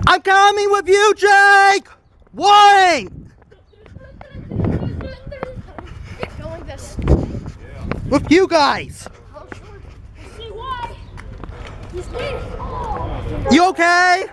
I'm coming with you, Jake! Warning! Go like this. With you guys! Oh, sure. See why? He's leaving. Oh. You okay?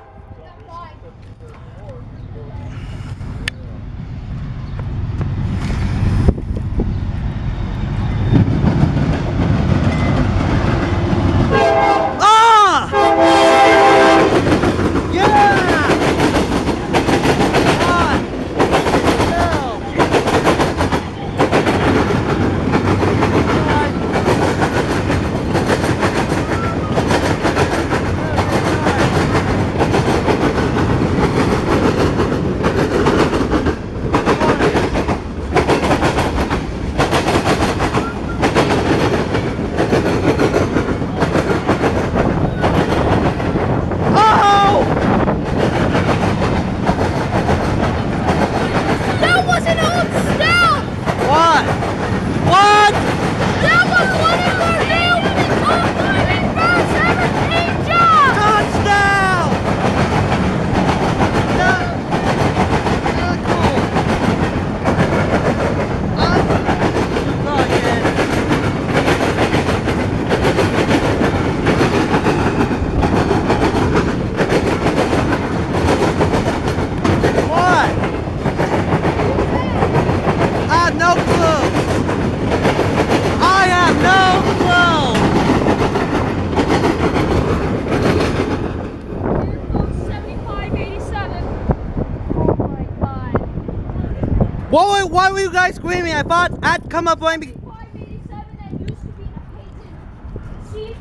Why were you guys screaming? I thought I'd come up with me. 587 that used to be a painted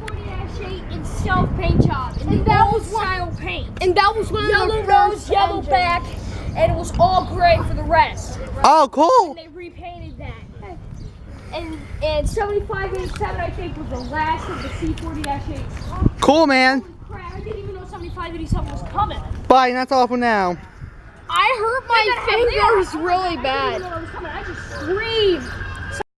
C40-8 in self-paint job. And that was style paint. And that was one yellow of the rose, yellow back, and it was all gray for the rest. Oh, cool. And they repainted that. And 7587 I think was the last of the C40-8s. Cool, man. Holy crap, I didn't even know 7587 was coming. Bye, and that's all for now. I hurt my fingers really bad. I just screamed.